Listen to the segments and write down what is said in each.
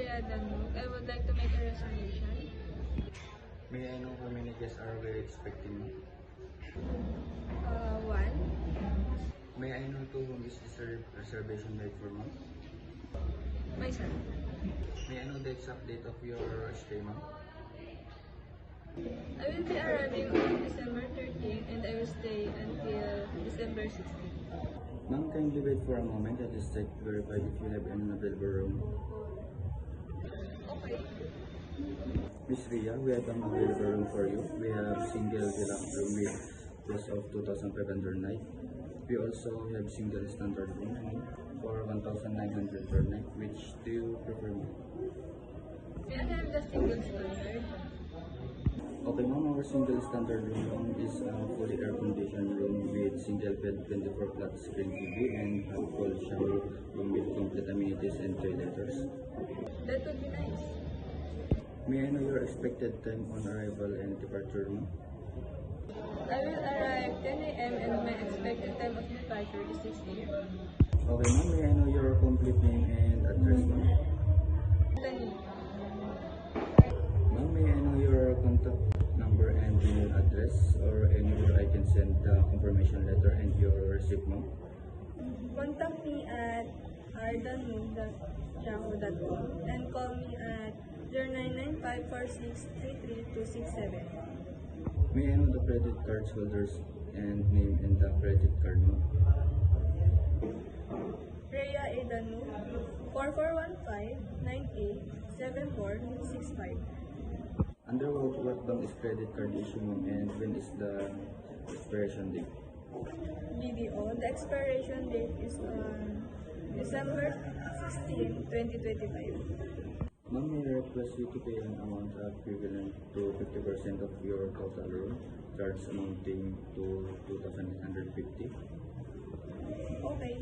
Rhea Danuk. I would like to make a reservation. May I know how many guests are we expecting? One. May I know to whom is this reservation made for, ma'am? Myself. May I know the exact date of your stay, ma'am? I will be arriving on December 13 and I will stay until December 16. Ma'am, kindly wait for a moment. I just check verify if you have any available room. Okay. Miss Rhea, we have an available room for you. We have single deluxe room with cost of 2,500 night. We also have single standard room for 1,900 per night. Which do you prefer? May I have the single standard? Okay, ma'am, our single standard room is a fully air-conditioned room with single bed, 24 flat screen TV, and a full shower room with complete amenities and toiletries. That would be nice. May I know your expected time on arrival and departure, ma'am? I will arrive 10 a.m. and my expected time of departure is 6 a.m. Okay, ma'am, may I know your complete name and address, ma'am? Tani. Ma'am, may I know your contact number and email address, or anywhere I can send the confirmation letter and your receipt, ma'am? Contact me at ardanmoon.yahoo.com and call me at 09954633 May I know the credit card holders and name and the credit card, ma'am? Rhea A. Danuk, 4415-987465. Under what bank is credit card issue, ma'am, and when is the expiration date? BDO, the expiration date is on December 16, 2025. Ma'am, may I request you to pay an amount equivalent to 50% of your total room charge amounting to 2,850. Okay.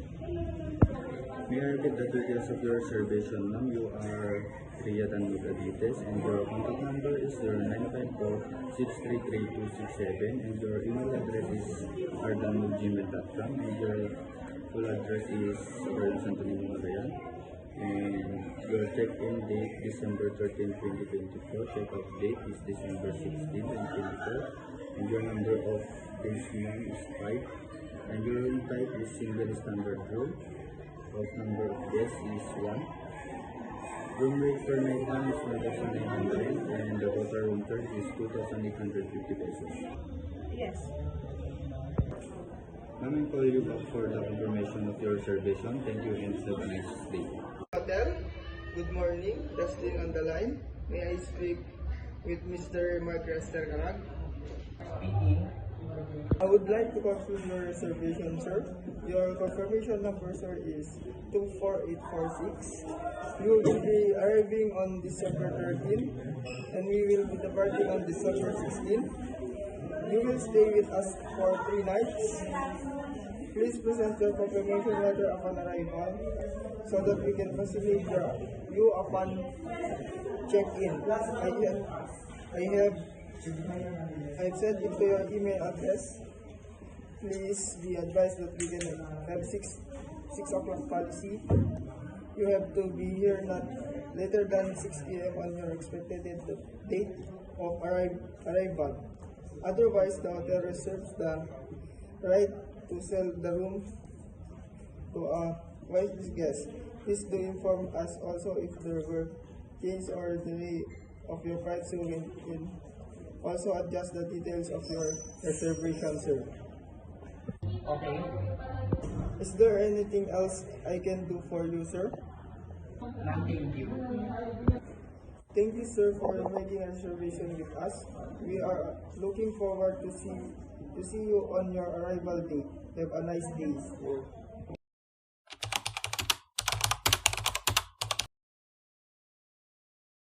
May I repeat the details of your reservation, ma'am? You are Rhea Danuk Abites, and your contact number is 0954-633-267, and your email address is ardanuk@gmail.com, and your full address is Royal Santo Niño Magayan, and your check-in date December 13, 2024, check-out date is December 16, 2024, and your number of days ma'am is 5, and your room type is single standard room. Of number of guests is 1. Room rate per night ma'am is 1,900, and the total room charge is 2,850 pesos. Yes. Ma'am, I'll call you back for the confirmation of your reservation. Thank you and have a nice day. Hotel, good morning. Dustin on the line. May I speak with Mr. Mark Rastergarag? Speaking. I would like to confirm your reservation, sir. Your confirmation number, sir, is 24846. You will be arriving on December 13, and we will be departing on December 16. You will stay with us for 3 nights. Please present your confirmation letter upon arrival so that we can facilitate you upon check-in. I've sent it to your email address. Please be advised that we can have 6 o'clock policy. You have to be here not later than 6 p.m. on your expected date of arrival. Otherwise, the hotel reserves the right to sell the room to a wise guest. Please do inform us also if there were change or delay of your flight, so we can also adjust the details of your reservation, sir. Okay. Is there anything else I can do for you, sir? Thank you. Thank you, sir, for making a reservation with us. We are looking forward to see you on your arrival date. Have a nice day, sir.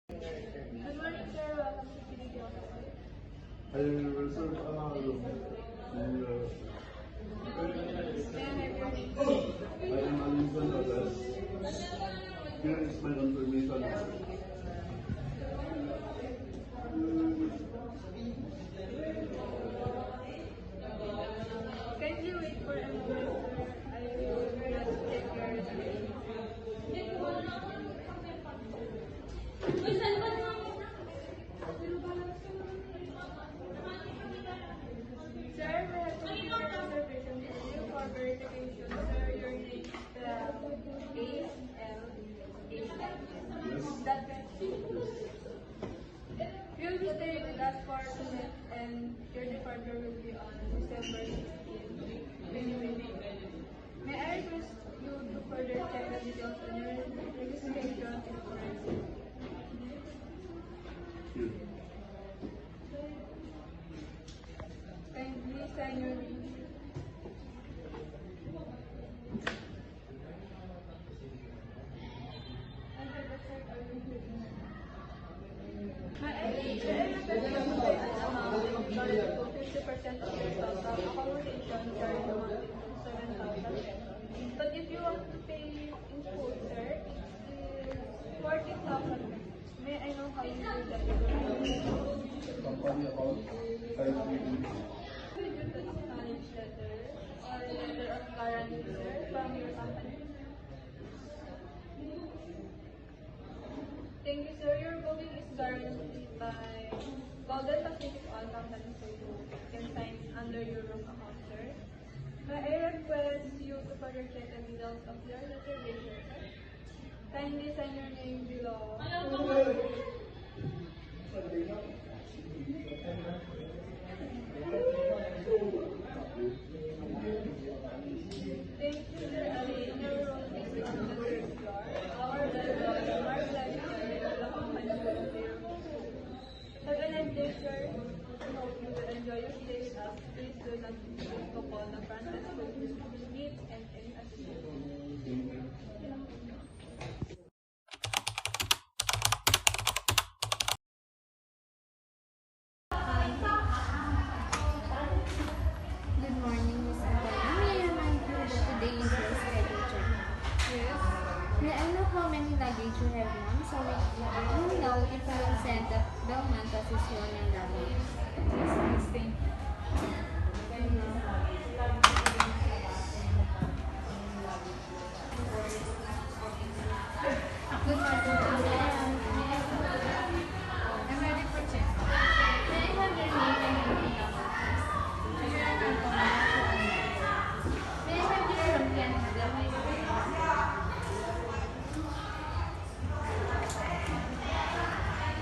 Good morning, sir. Welcome to Philippine Hotel. I reserved a room and May I have your name? I am Alison Alas. Here is my confirmation. Kindly wait for a moment, sir. I will just check your reservation. Sir, may have to make your reservation with you for verification. Sir, your name is That you'll be staying with us for 2 nights and your departure will be on December 16th, 2020. May I request you to further check the details on your registration insurance? Kindly sign your name. But if you want to pay in full, sir, it is 40,000. May I know how you do that? Company about 5 million. Could you the acknowledge letter or letter of guarantee, sir, from your company? Thank you, sir. Your booking is guaranteed by Golden Pacific Oil Company, so you can sign under your room account, sir. May I request you to further check the details of your reservation, sir? Kindly sign your name below. Thank you, sir. Ali, in your room is on the 3rd floor. Our landlord, Mark Lifestyle, the company will be your home. Have a nice day, sir. We hope you will enjoy your stay with us. Please do not hesitate to call the front desk with needs and any assistance. Good morning, Miss Antonia. May I remind you that today is your schedule check? Yes. May I know how many luggage you have, ma'am? So we know if you will send the bellman to assist you on your luggage. Yes, thank you. Good morning, I'm ready for check. May I have your name and booking number, please? May I have your from Canada?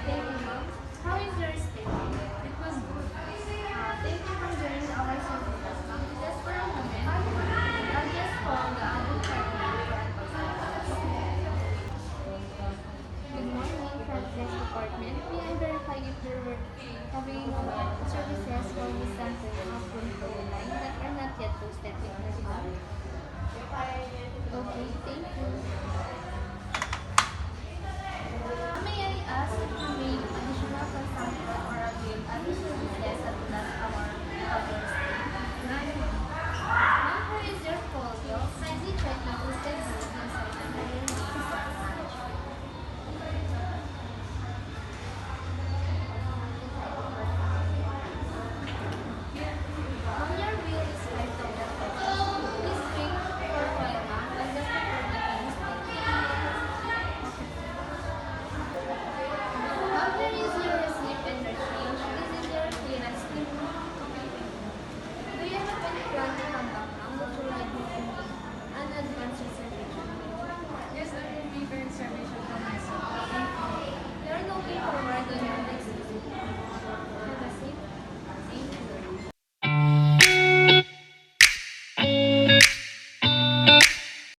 Thank you, ma'am. How is your stay? It was good. Thank you for joining our service, ma'am. Just for a moment, I'll just call the other department for advice. Good morning, front desk department. May I verify if there were having services for Miss Antonia from the line that are not yet posted in her account? Okay, thank you.